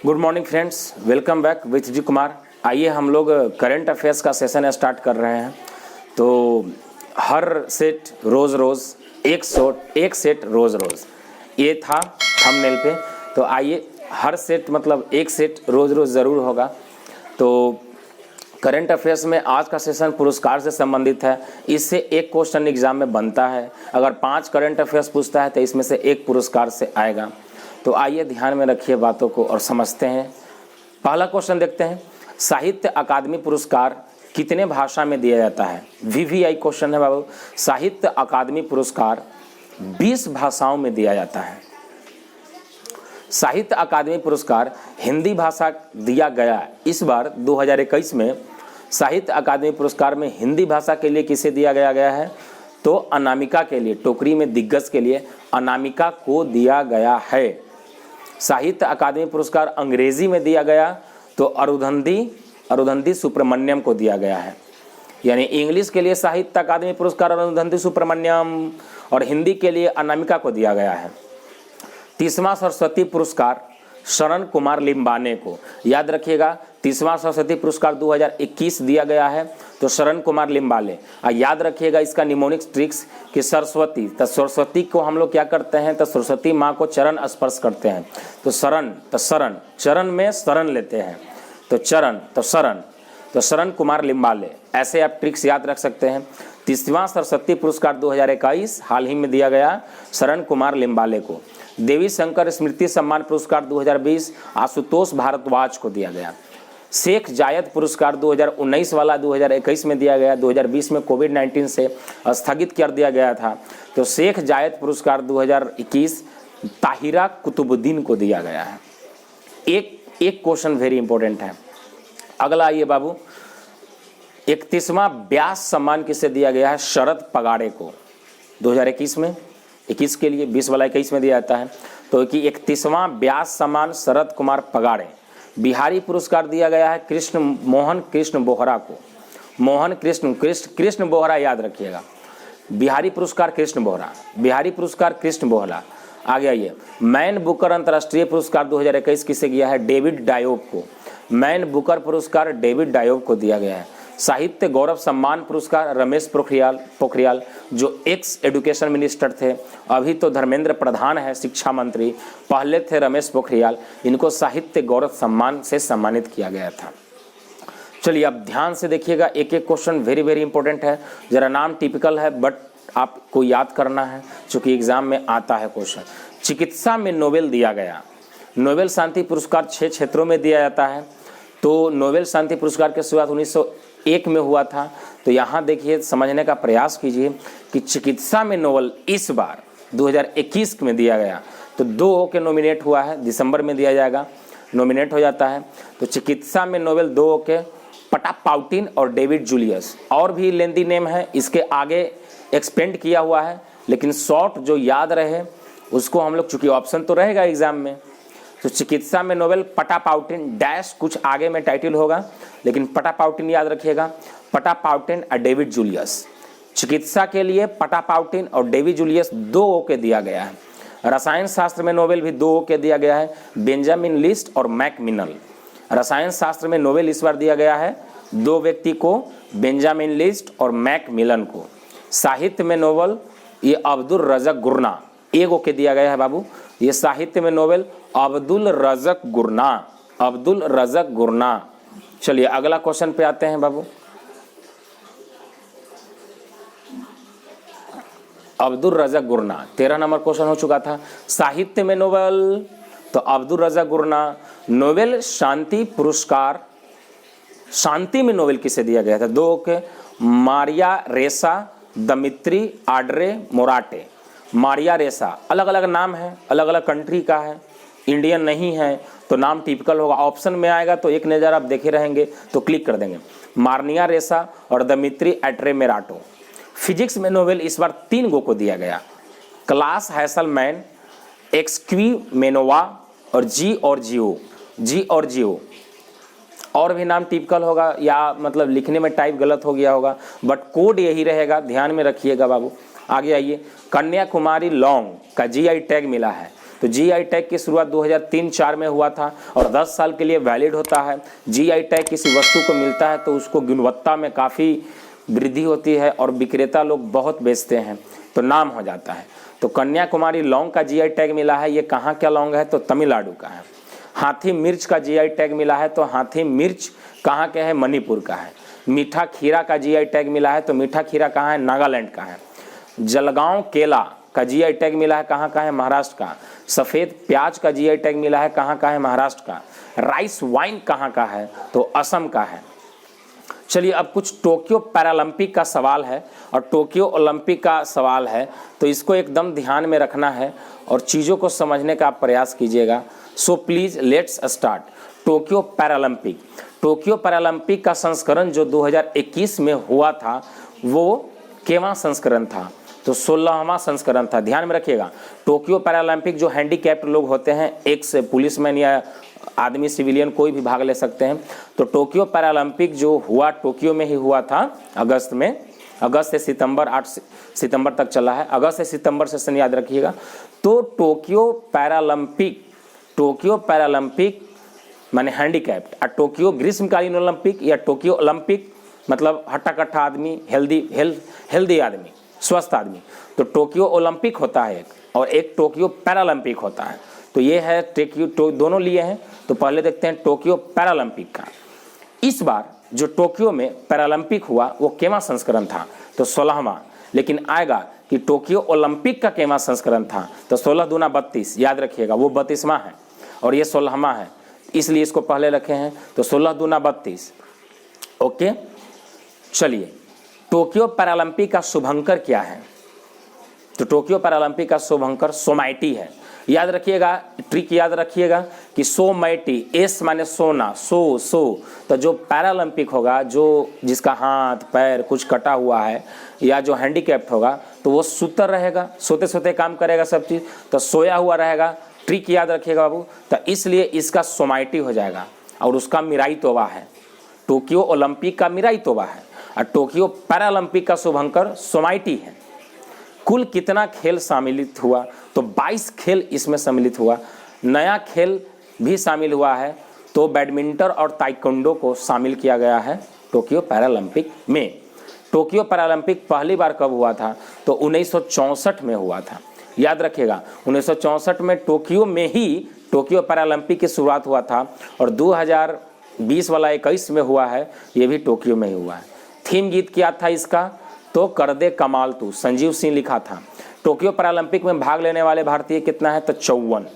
Good morning friends, welcome back with G Kumar. आइए हम लोग करंट अफेयर्स का सेशन स्टार्ट कर रहे हैं। तो हर सेट रोज़ रोज़ एक सेट रोज़ रोज़, ये था थंबनेल पे। तो आइए हर सेट मतलब एक सेट रोज़ रोज़ ज़रूर होगा। तो करंट अफेयर्स में आज का सेशन पुरस्कार से संबंधित है। इससे एक क्वेश्चन एग्जाम में बनता है। अगर 5 करंट अफेयर्स पूछता है तो इसमें से एक पुरस्कार से आएगा। तो आइए ध्यान में रखिए बातों को और समझते हैं। पहला क्वेश्चन देखते हैं, साहित्य अकादमी पुरस्कार कितने भाषा में दिया जाता है? VVI क्वेश्चन है बाबू। साहित्य अकादमी पुरस्कार 20 भाषाओं में दिया जाता है। साहित्य अकादमी पुरस्कार हिंदी भाषा दिया गया। इस बार 2021 में साहित्य अकादमी पुरस्कार में हिंदी भाषा के लिए किसे दिया गया है? तो अनामिका के लिए, टोकरी में दिग्गज के लिए अनामिका को दिया गया है। साहित्य अकादमी पुरस्कार अंग्रेजी में दिया गया तो अरुंधति सुब्रमण्यम को दिया गया है। यानी इंग्लिश के लिए साहित्य अकादमी पुरस्कार अरुंधति सुब्रमण्यम और हिंदी के लिए अनामिका को दिया गया है। 30वां सरस्वती पुरस्कार शरण कुमार लिम्बाने को, याद रखिएगा 30वां सरस्वती पुरस्कार 2021 दिया गया है तो शरण कुमार लिम्बाले। याद रखिएगा इसका निमोनिक्स ट्रिक्स कि सरस्वती, तो सरस्वती को हम लोग क्या करते हैं? तो सरस्वती माँ को चरण स्पर्श करते हैं। तो शरण, तो शरण, चरण में शरण लेते हैं तो चरण, तो शरण, तो शरण कुमार लिम्बाले। ऐसे आप ट्रिक्स याद रख सकते हैं। 30वां सरस्वती पुरस्कार 2021 हाल ही में दिया गया शरण कुमार लिम्बाले को। देवी शंकर स्मृति सम्मान पुरस्कार 2020 आशुतोष भारद्वाज को दिया गया। शेख जायद पुरस्कार 2019 वाला 2021 में दिया गया, 2020 में कोविड-19 से स्थगित कर दिया गया था। तो शेख जायद पुरस्कार 2021 ताहिरा कुतुबुद्दीन को दिया गया है। एक क्वेश्चन वेरी इंपॉर्टेंट है। अगला आइए बाबू, 31वां व्यास सम्मान किसे दिया गया है? शरद पगाड़े को। 2021 में 21 के लिए, 20 वाला 21 में दिया जाता है। तो कि 31वां व्यास सम्मान शरद कुमार पगाड़े। बिहारी पुरस्कार दिया गया है मोहन कृष्ण बोहरा को। मोहन कृष्ण बोहरा, याद रखिएगा। बिहारी पुरस्कार कृष्ण बोहरा। आगे आइए, मैन बुकर अंतर्राष्ट्रीय पुरस्कार 2021 किसे गया है? डेविड डायोब को। मैन बुकर पुरस्कार डेविड डायोब को दिया गया है। साहित्य गौरव सम्मान पुरस्कार रमेश पोखरियाल जो एक्स एजुकेशन मिनिस्टर थे, अभी तो धर्मेंद्र प्रधान है शिक्षा मंत्री, पहले थे रमेश पोखरियाल। इनको साहित्य गौरव सम्मान से सम्मानित किया गया था। चलिए अब ध्यान से देखिएगा, एक एक क्वेश्चन वेरी वेरी इंपॉर्टेंट है। जरा नाम टिपिकल है बट आपको याद करना है क्योंकि एग्जाम में आता है क्वेश्चन। चिकित्सा में नोबेल दिया गया। नोबेल शांति पुरस्कार 6 क्षेत्रों में दिया जाता है। तो नोबेल शांति पुरस्कार की शुरुआत 1901 में हुआ था। तो यहाँ देखिए, समझने का प्रयास कीजिए कि चिकित्सा में नोबेल इस बार 2021 में दिया गया। तो 2 के नॉमिनेट हुआ है, दिसंबर में दिया जाएगा, नॉमिनेट हो जाता है। तो चिकित्सा में नोबेल 2 के पटापाउटिन और डेविड जूलियस। और भी लेंदी नेम है, इसके आगे एक्सपेंड किया हुआ है, लेकिन शॉर्ट जो याद रहे उसको हम लोग, चूँकि ऑप्शन तो रहेगा एग्जाम में। तो चिकित्सा में नोबेल पटापाउटिन डैश कुछ आगे में टाइटल होगा, लेकिन पटापाउटिन याद रखिएगा। पटापाउटिन और डेविड जूलियस। चिकित्सा के लिए पटापाउटिन और डेविड जूलियस 2 के दिया गया है। रसायन शास्त्र में नोबेल भी 2 के दिया गया है, बेंजामिन लिस्ट और मैकमिनल। रसायन शास्त्र में नोबेल इस बार दिया गया है 2 व्यक्ति को, बेंजामिन लिस्ट और मैकमिलन को। साहित्य में नोबेल ये अब्दुल रज़क गुरना 1 के दिया गया है बाबू। ये साहित्य में नोबेल अब्दुल रज़क गुरना। चलिए अगला क्वेश्चन पे आते हैं बाबू। अब्दुल रज़क गुरना 13 नंबर क्वेश्चन हो चुका था। साहित्य में नोबेल तो अब्दुल रज़क गुरना। नोबेल शांति पुरस्कार शांति में नोबेल किसे दिया गया था? 2 के मारिया रेसा दमित्री आड्रे मोराटे। मारिया रेसा, अलग अलग नाम है, अलग अलग कंट्री का है, इंडियन नहीं है तो नाम टिपिकल होगा। ऑप्शन में आएगा तो एक नज़र आप देखे रहेंगे तो क्लिक कर देंगे। मारिया रेसा और दमित्री एट्रे मेराटो। फिजिक्स में नोबेल इस बार 3 को दिया गया। क्लास हैसलमैन, एक्सक्वीमेनोवा और जी और जियो। और भी नाम टिपिकल होगा या मतलब लिखने में टाइप गलत हो गया होगा, बट कोड यही रहेगा, ध्यान में रखिएगा बाबू। आगे आइए, कन्याकुमारी लौंग का GI टैग मिला है। तो जीआई टैग की शुरुआत 2003-4 में हुआ था और 10 साल के लिए वैलिड होता है। जीआई टैग किसी वस्तु को मिलता है तो उसको गुणवत्ता में काफ़ी वृद्धि होती है और विक्रेता लोग बहुत बेचते हैं तो नाम हो जाता है। तो कन्याकुमारी लौंग का जीआई टैग मिला है, ये कहाँ का लौंग है? तो तमिलनाडु का है। हाथी मिर्च का जीआई टैग मिला है, तो हाथी मिर्च कहाँ के है? मणिपुर का है। मीठा खीरा का जीआई टैग मिला है, तो मीठा खीरा कहाँ है? नागालैंड का है। जलगांव केला का जीआई टैग मिला है, कहाँ का है? महाराष्ट्र का। सफ़ेद प्याज का जीआई टैग मिला है, कहाँ का है? महाराष्ट्र का। राइस वाइन कहाँ का है? तो असम का है। चलिए अब कुछ टोक्यो पैरालंपिक का सवाल है और टोक्यो ओलंपिक का सवाल है, तो इसको एकदम ध्यान में रखना है और चीज़ों को समझने का आप प्रयास कीजिएगा। So please let's start. Tokyo Paralympic, Tokyo Paralympic का संस्करण जो 2021 में हुआ था वो केवां संस्करण था? तो 16वां संस्करण था। ध्यान में रखिएगा, टोक्यो पैरालंपिक जो हैंडीकैप्ड लोग होते हैं, एक्स पुलिसमैन या आदमी सिविलियन कोई भी भाग ले सकते हैं। तो टोक्यो पैरालंपिक जो हुआ टोक्यो में ही हुआ था अगस्त में, अगस्त से सितंबर, 8 सितंबर तक चला है। अगस्त से सितंबर सेशन याद रखिएगा। तो टोक्यो पैरालंपिक माने हैंडीकैप्ड, और टोक्यो ग्रीष्मकालीन ओलंपिक या टोक्यो ओलंपिक मतलब हट्टा कट्टा आदमी, हेल्दी आदमी, स्वस्थ आदमी। तो टोक्यो ओलंपिक होता है एक और एक टोक्यो पैरालंपिक होता है। तो ये है दोनों लिए हैं। तो पहले देखते हैं टोक्यो पैरालंपिक का। इस बार जो टोक्यो में पैरालंपिक हुआ वो केवां संस्करण था? तो 16वां। लेकिन आएगा कि टोक्यो ओलंपिक का केवां संस्करण था? तो 16 दूना 32, याद रखिएगा वो 32वां है और ये 16वां है, इसलिए इसको पहले रखे हैं। तो 16 दूना 32। ओके, चलिए टोक्यो पैरालंपिक का शुभंकर क्या है? तो टोक्यो पैरालंपिक का शुभंकर सोमाइटी है। याद रखिएगा, ट्रिक याद रखिएगा कि सोमाइटी, एस माने सोना, सो तो जो पैरालंपिक होगा, जो जिसका हाथ पैर कुछ कटा हुआ है या जो हैंडीकैप्ड होगा तो वो सुतर रहेगा, सोते सोते काम करेगा सब चीज़, तो सोया हुआ रहेगा। ट्रिक याद रखिएगा बाबू। तो इसलिए इसका सोमाइटी हो जाएगा और उसका मिराई तोबा है। टोक्यो ओलंपिक का मिराई तोबा है और टोक्यो पैरालंपिक का शुभंकर सोमाइटी है। कुल कितना खेल सम्मिलित हुआ? तो 22 खेल इसमें सम्मिलित हुआ। नया खेल भी शामिल हुआ है, तो बैडमिंटन और ताइक्वांडो को शामिल किया गया है टोक्यो पैरालंपिक में। टोक्यो पैरालंपिक पहली बार कब हुआ था? तो 1964 में हुआ था। याद रखिएगा 1964 में टोक्यो में ही टोक्यो पैरालंपिक की शुरुआत हुआ था और 2020 वाला 21 में हुआ है, ये भी टोक्यो में ही हुआ है। थीम गीत क्या था इसका? तो कर दे कमाल तू, संजीव सिंह लिखा था। टोक्यो पैरालंपिक में भाग लेने वाले भारतीय कितना है? तो 54,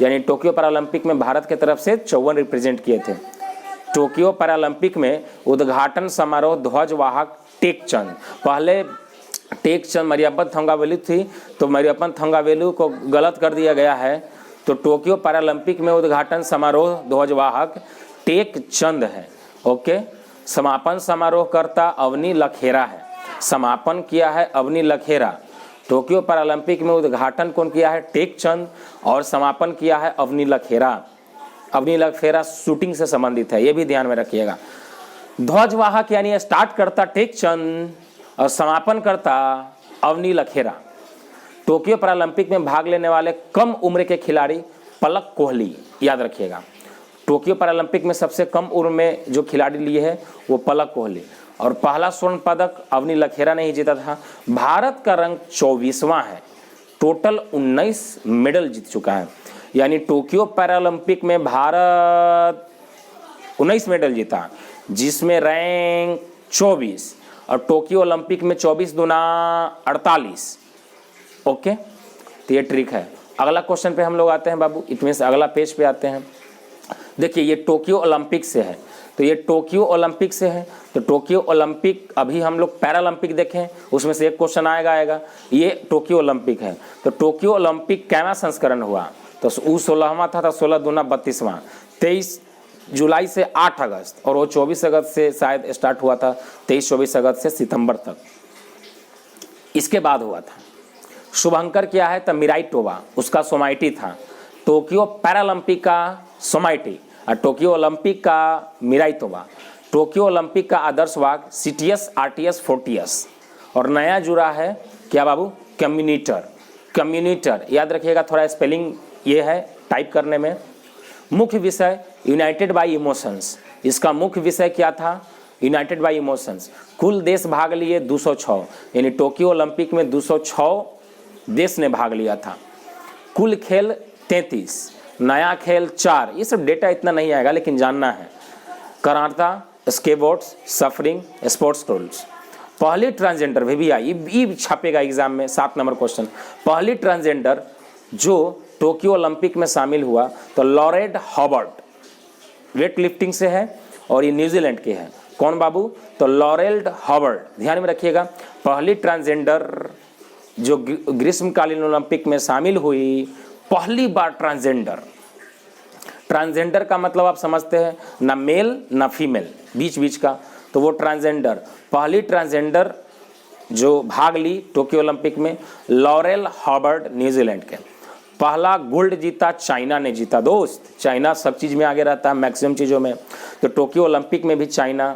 यानी टोक्यो पैरालंपिक में भारत की तरफ से 54 रिप्रेजेंट किए थे। टोक्यो पैरालंपिक में उद्घाटन समारोह ध्वजवाहक टेकचंद, पहले टेकचंद मरियप्पन थंगावेलु थी, तो मरियप्पन थंगावेलु को गलत कर दिया गया है। तो टोक्यो पैरालंपिक में उद्घाटन समारोह ध्वजवाहक टेकचंद है। ओके, समापन समारोह करता अवनी लखेरा है। समापन किया है अवनी लखेरा। टोक्यो पैरालंपिक में उद्घाटन कौन किया है? टेकचंद, और समापन किया है अवनी लखेरा। अवनी लखेरा शूटिंग से संबंधित है, ये भी ध्यान में रखिएगा। ध्वजवाहक यानी स्टार्ट करता टेकचंद और समापन करता अवनी लखेरा। टोक्यो पैरालंपिक में भाग लेने वाले कम उम्र के खिलाड़ी पलक कोहली, याद रखिएगा। टोक्यो पैरालंपिक में सबसे कम उम्र में जो खिलाड़ी लिए है वो पलक कोहली, और पहला स्वर्ण पदक अवनी लखेरा ने ही जीता था। भारत का रैंक 24वां है, टोटल 19 मेडल जीत चुका है। यानी टोक्यो पैरालंपिक में भारत 19 मेडल जीता, जिसमें रैंक 24, और टोक्यो ओलंपिक में 24 दूना 48। ओके, तो ये ट्रिक है। अगला क्वेश्चन पे हम लोग आते हैं बाबू, इट मीन्स अगला पेज पे आते हैं। देखिए ये टोक्यो ओलंपिक से है, तो ये टोक्यो ओलंपिक से है। तो टोक्यो ओलंपिक, अभी हम लोग पैरालंपिक देखें, उसमें से एक क्वेश्चन आएगा। ये टोक्यो ओलंपिक है। तो टोक्यो ओलंपिक कैवा संस्करण हुआ? तो वो 16वां था, 16 दूना 32वां। 23 जुलाई से 8 अगस्त, और वो 24 अगस्त से शायद स्टार्ट हुआ था, 23-24 अगस्त से सितंबर तक इसके बाद हुआ था। शुभंकर क्या है? तो मिराई तोबा, उसका सोमाइटी था। टोक्यो पैरालंपिक का सोमाइटी और टोक्यो ओलंपिक का मिराई तोबा। टोक्यो ओलंपिक का आदर्श वाक्य सीटीएस आरटीएस फोर्टियस, और नया जुड़ा है क्या बाबू? कम्युनिटर। कम्युनिटर याद रखिएगा, थोड़ा स्पेलिंग ये है टाइप करने में। मुख्य विषय यूनाइटेड बाय इमोशंस, इसका मुख्य विषय क्या था? United bye emotions. कुल देश भाग लिए 206, यानी टोक्यो ओलंपिक में 206 देश ने भाग लिया था। कुल खेल 33, नया खेल 4। ये सब डेटा इतना नहीं आएगा लेकिन जानना है। Karate, स्केटबोर्ड्स, suffering, sports rules. पहली ट्रांसजेंडर भी आई, ये छापेगा एग्जाम में 7 नंबर क्वेश्चन। पहली ट्रांसजेंडर जो टोक्यो ओलंपिक में शामिल हुआ तो लॉरेड हॉबर्ट, वेट लिफ्टिंग से है और ये न्यूजीलैंड के हैं। कौन बाबू? तो लॉरेड हॉबर्ट, ध्यान में रखिएगा। पहली ट्रांसजेंडर जो ग्रीष्मकालीन ओलंपिक में शामिल हुई, पहली बार ट्रांसजेंडर। ट्रांसजेंडर का मतलब आप समझते हैं, ना मेल ना फीमेल, बीच बीच का, तो वो ट्रांसजेंडर। पहली ट्रांसजेंडर जो भाग ली टोक्यो ओलंपिक में, लॉरेल हॉबर्ट, न्यूजीलैंड के। पहला गोल्ड जीता चाइना ने जीता दोस्त। चाइना सब चीज़ में आगे रहता है, मैक्सिमम चीज़ों में। तो टोक्यो ओलंपिक में भी चाइना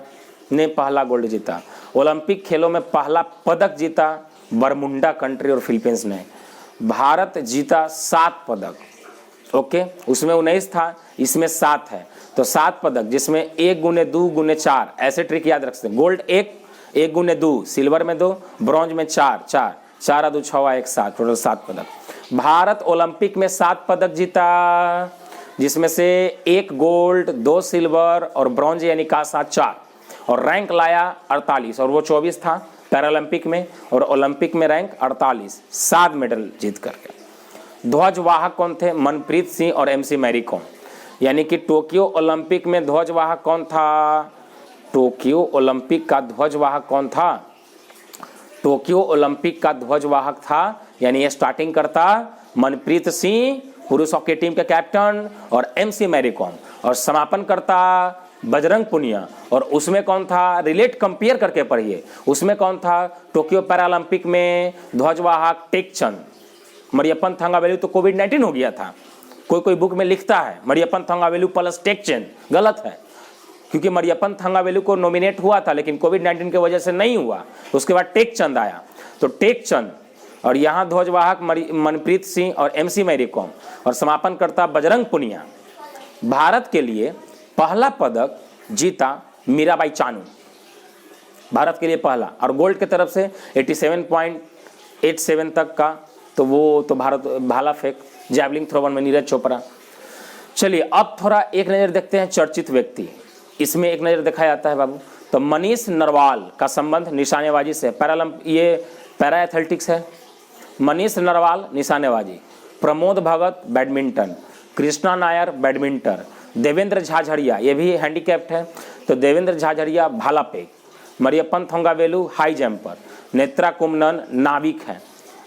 ने पहला गोल्ड जीता। ओलंपिक खेलों में पहला पदक जीता बरमुंडा कंट्री और फिलीपींस ने। भारत जीता 7 पदक, ओके, उसमें 19 था, इसमें 7 है, तो 7 पदक, जिसमें 1 गुने 2 गुने 4, ऐसे ट्रिक याद रख सकते हैं। गोल्ड 1 गुने 2, सिल्वर में 2, ब्रॉन्ज में 4, 4 2 6 1 7, टोटल 7 पदक। भारत ओलंपिक में 7 पदक जीता, जिसमें से 1 गोल्ड, 2 सिल्वर और ब्रॉन्ज यानी का 4, और रैंक लाया 48, और वो 24 था पैरालंपिक में, और ओलंपिक में रैंक 48, 7 मेडल जीत करके। ध्वजवाहक कौन थे? मनप्रीत सिंह और MC मैरी कॉम। यानी कि टोक्यो ओलंपिक में ध्वजवाहक कौन था? टोक्यो ओलंपिक का ध्वजवाहक कौन था? टोक्यो ओलंपिक का ध्वजवाहक था, यानी ये स्टार्टिंग करता मनप्रीत सिंह, पुरुष हॉकी टीम के कैप्टन, और MC मैरी कॉम, और समापन करता बजरंग पुनिया। और उसमें कौन था? रिलेट कंपेयर करके पढ़िए, उसमें कौन था? टोक्यो पैरालंपिक में ध्वजवाहक टेकचंद। मरियप्पन थंगावेलु तो कोविड-19 हो गया था, कोई बुक में लिखता है मरियप्पन थंगावेलु प्लस टेकचंद, गलत है, क्योंकि मरियप्पन थंगावेलु को नॉमिनेट हुआ था लेकिन कोविड-19 की वजह से नहीं हुआ, उसके बाद टेकचंद आया, तो टेकचंद। और यहाँ ध्वजवाहक मनप्रीत सिंह और MC मैरी कॉम, और समापन करता बजरंग पुनिया। भारत के लिए पहला पदक जीता मीराबाई चानू, भारत के लिए पहला, और गोल्ड की तरफ से 87.87 तक का, तो वो तो भारत भाला फेंक, जैवलिन थ्रोवन में नीरज चोपड़ा। चलिए अब थोड़ा एक नज़र देखते हैं चर्चित व्यक्ति, इसमें एक नज़र देखा जाता है बाबू। तो मनीष नरवाल का संबंध निशानेबाजी से, ये पैरा एथलेटिक्स है। मनीष नरवाल निशानेबाजी, प्रमोद भगत बैडमिंटन, कृष्णा नायर बैडमिंटन, देवेंद्र झाझड़िया ये भी हैंडीकैप्ड है, तो देवेंद्र झाझड़िया भाला फेंक, मरियप्पन थंगावेलु हाई जंपर, नेत्रा कुमनन नाविक है,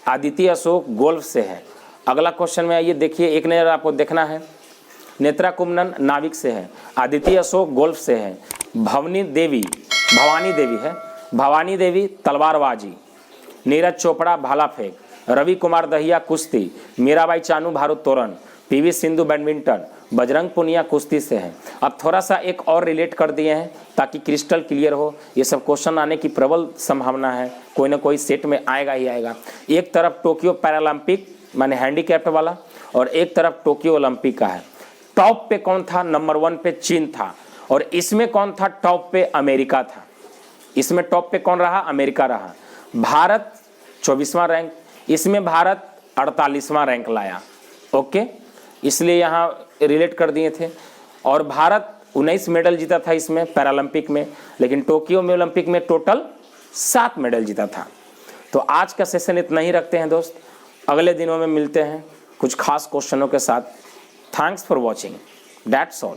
आदित्य अशोक गोल्फ से है। अगला क्वेश्चन में आइए देखिए, एक नज़र आपको देखना है। नेत्रा कुमनन नाविक से है, आदित्य अशोक गोल्फ से है, भवानी देवी तलवारबाजी, नीरज चोपड़ा भाला फेंक, रवि कुमार दहिया कुश्ती, मीराबाई चानू भारोत्तोलन, PV सिंधु बैडमिंटन, बजरंग पुनिया कुश्ती से है। अब थोड़ा सा एक और रिलेट कर दिए हैं ताकि क्रिस्टल क्लियर हो, ये सब क्वेश्चन आने की प्रबल संभावना है, कोई ना कोई सेट में आएगा ही आएगा। एक तरफ टोक्यो पैरालंपिक माने हैंडीकैप्ड वाला, और एक तरफ टोक्यो ओलंपिक का है। टॉप पे कौन था? नंबर 1 पे चीन था, और इसमें कौन था टॉप पे? अमेरिका था। इसमें टॉप पे कौन रहा? अमेरिका रहा। भारत 24वां रैंक, इसमें भारत 48वां रैंक लाया, ओके, इसलिए यहाँ रिलेट कर दिए थे। और भारत 19 मेडल जीता था इसमें पैरालंपिक में, लेकिन टोक्यो में ओलंपिक में टोटल 7 मेडल जीता था। तो आज का सेशन इतना ही रखते हैं दोस्त, अगले दिनों में मिलते हैं कुछ खास क्वेश्चनों के साथ। Thanks for watching, that's all.